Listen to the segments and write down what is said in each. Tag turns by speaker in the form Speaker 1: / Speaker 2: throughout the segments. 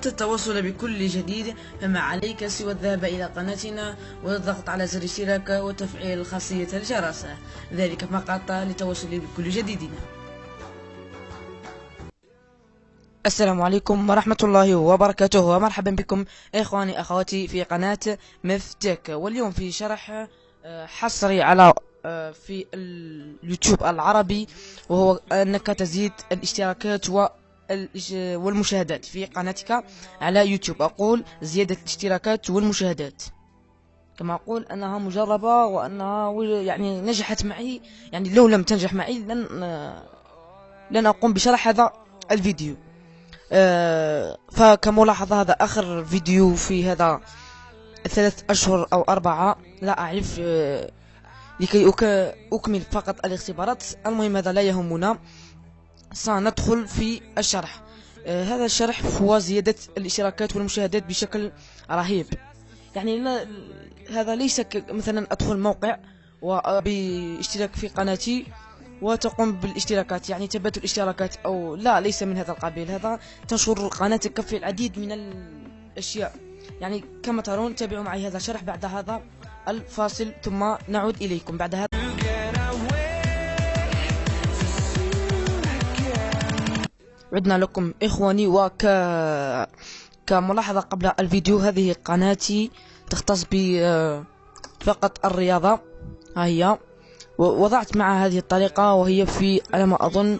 Speaker 1: أردت التواصل بكل جديد فما عليك سوى الذهاب إلى قناتنا والضغط على زر الاشتراك وتفعيل خاصية الجرس، ذلك فقط للتواصل بكل جديدنا. السلام عليكم ورحمة الله وبركاته، ومرحبا بكم إخواني أخواتي في قناة مفتك. واليوم في شرح حصري على في اليوتيوب العربي، وهو أنك تزيد الاشتراكات والمشاهدات في قناتك على يوتيوب. أقول زيادة الاشتراكات والمشاهدات، كما أقول أنها مجربة وأنها يعني نجحت معي. يعني لو لم تنجح معي لن أقوم بشرح هذا الفيديو. فكملاحظة هذا آخر فيديو في هذا 3 أشهر أو 4، لا أعرف، لكي أكمل فقط الاختبارات. المهم هذا لا يهمنا، سندخل في الشرح. هذا الشرح هو زيادة الاشتراكات والمشاهدات بشكل رهيب. يعني هذا ليس مثلا أدخل موقع وباشتراك في قناتي وتقوم بالاشتراكات، يعني تبادل الاشتراكات، أو لا، ليس من هذا القبيل. هذا تنشر قناتك في العديد من الأشياء. يعني كما ترون، تابعوا معي هذا الشرح بعد هذا الفاصل، ثم نعود إليكم بعد هذا. عدنا لكم إخواني، كملاحظة قبل الفيديو، هذه قناتي تختص فقط الرياضة. ها هي، ووضعت مع هذه الطريقة، وهي في على ما أظن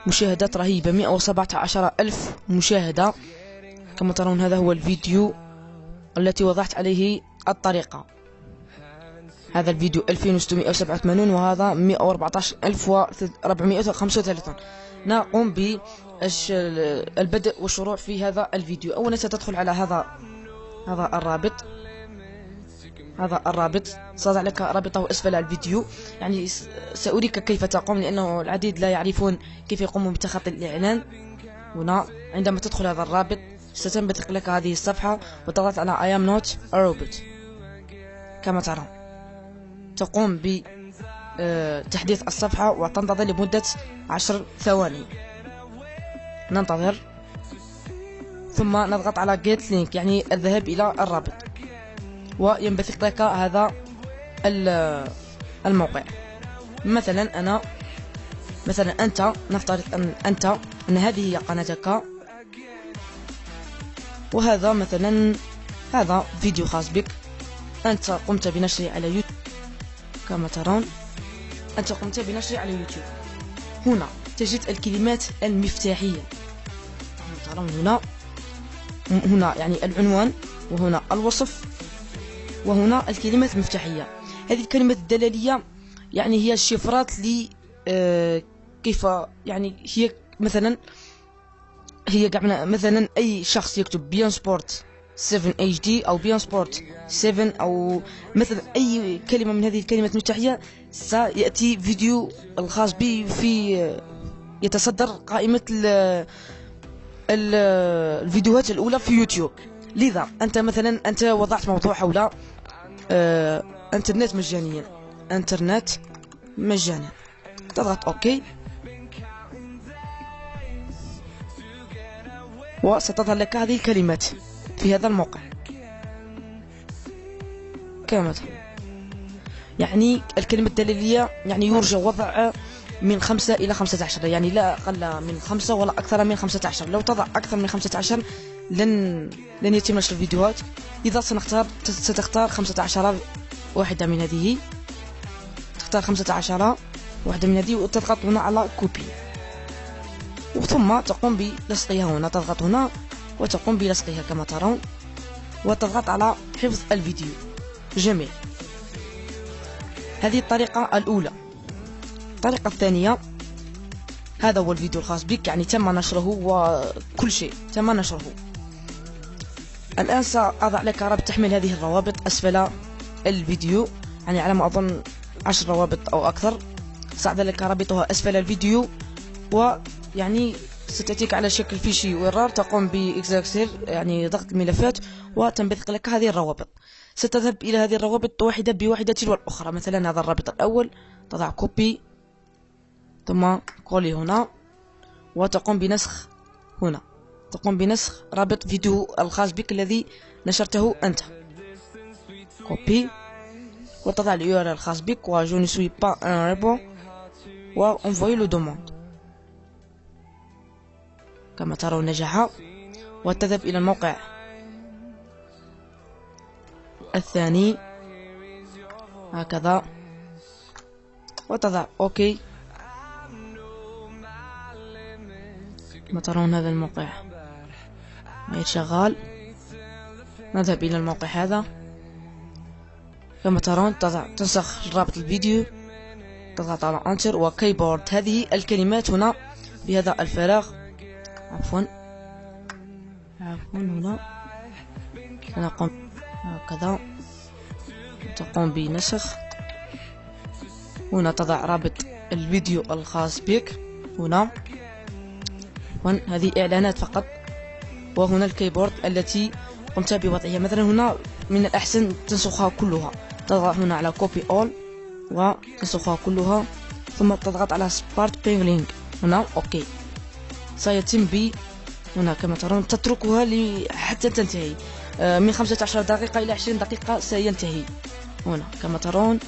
Speaker 1: مشاهدات رهيبة، 117 ألف مشاهدة. كما ترون هذا هو الفيديو التي وضعت عليه الطريقة. هذا الفيديو 2687، وهذا 114435. نقوم بالبدء والشروع في هذا الفيديو. أولا ستدخل على هذا الرابط، سأضع لك رابطه أسفل الفيديو. يعني سأريك كيف تقوم، لأنه العديد لا يعرفون كيف يقومون بتخطي الإعلان. هنا عندما تدخل هذا الرابط ستنبثق لك هذه الصفحة، وتضغط على I am not a robot. كما ترون تقوم بتحديث الصفحة وتنتظر لمدة 10 ثواني. ننتظر، ثم نضغط على get link، يعني الذهاب إلى الرابط، وينبثق لك هذا الموقع. مثلا أنت نفترض أن هذه هي قناتك، وهذا مثلا هذا فيديو خاص بك. أنت قمت بنشره على يوتيوب. كما ترون أنت قمت بنشره على يوتيوب. هنا تجد الكلمات المفتاحية. ترون هنا يعني العنوان، وهنا الوصف، وهنا الكلمات المفتاحية. هذه الكلمات الدلالية يعني هي الشفرات كيف، يعني هي مثلا مثلا أي شخص يكتب بيان سبورت 7 HD أو بيان سبورت 7، أو مثلا أي كلمة من هذه الكلمات المفتاحية، سيأتي فيديو الخاص به يتصدر قائمة الفيديوهات الأولى في يوتيوب. لذا أنت وضعت موضوع حول انترنت مجانا، تضغط اوكي، وستظهر لك هذه الكلمات في هذا الموقع. كما يعني الكلمة الدلالية يعني يرجى وضع من 5 إلى 15، يعني لا أقل من 5 ولا أكثر من 15. لو تضع أكثر من 15 لن يتم نشر الفيديوهات. إذا ستختار 15 واحدة من هذه، تختار 15 واحدة من هذه، وتضغط هنا على كوبي، وثم تقوم بلصقها. هنا تضغط هنا وتقوم بلصقها كما ترون، وتضغط على حفظ الفيديو. جميل، هذه الطريقة الأولى. الطريقة الثانية، هذا هو الفيديو الخاص بك، يعني تم نشره وكل شيء تم نشره. الآن سأضع لك رابط تحمل هذه الروابط أسفل الفيديو، يعني على ما أظن 10 روابط أو أكثر. سأضع لك رابطها أسفل الفيديو، ويعني ستأتيك على شكل فيشي ورار. تقوم بإكزاكسير، يعني ضغط الملفات، وتنبثق لك هذه الروابط. ستذهب إلى هذه الروابط واحدة بواحدة تلو الأخرى. مثلا هذا الرابط الأول، تضع كوبي، ثم كولي هنا، وتقوم بنسخ هنا. تقوم بنسخ رابط فيديو الخاص بك الذي نشرته أنت. كوبي وتضع اليو ار الخاص بك و جو نو سوي با ان روبوت و انفوي لو دوموند. كما ترون نجح، وتذهب إلى الموقع الثاني هكذا وتضع اوكي. كما ترون هذا الموقع غير شغال. نذهب إلى الموقع هذا. كما ترون تنسخ رابط الفيديو، تضغط على انتر وكيبورد. هذه الكلمات هنا بهذا الفراغ، عفوا هنا نقوم هكذا، تقوم بنسخ. هنا تضع رابط الفيديو الخاص بك هنا، هذه إعلانات فقط. وهنا الكيبورد التي قمت بوضعها. مثلا هنا من الأحسن تنسخها كلها، تضغط هنا على كوبي أول وتنسخها كلها، ثم تضغط على سبارت بينغلينج هنا اوكي. سيتم ب هنا كما ترون تتركها حتى تنتهي، من 15 دقيقة إلى 20 دقيقة سينتهي هنا كما ترون.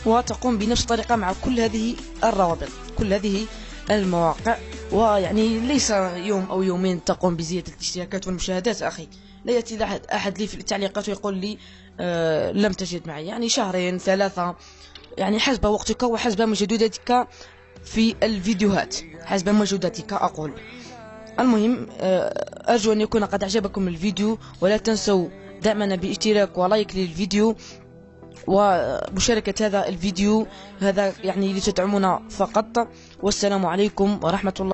Speaker 1: وتقوم بنفس الطريقة مع كل هذه الروابط، كل هذه المواقع. ويعني ليس يوم أو يومين تقوم بزيادة الاشتراكات والمشاهدات أخي. لا يأتي أحد لي في التعليقات ويقول لي لم تجد معي، يعني شهرين 3، يعني حسب وقتك وحسب مجهوداتك في الفيديوهات، حسب مجهوداتك أقول. المهم أرجو أن يكون قد أعجبكم الفيديو، ولا تنسوا دعمنا باشتراك ولايك للفيديو ومشاركة هذا الفيديو، هذا يعني لتدعمونا فقط. والسلام عليكم ورحمة الله.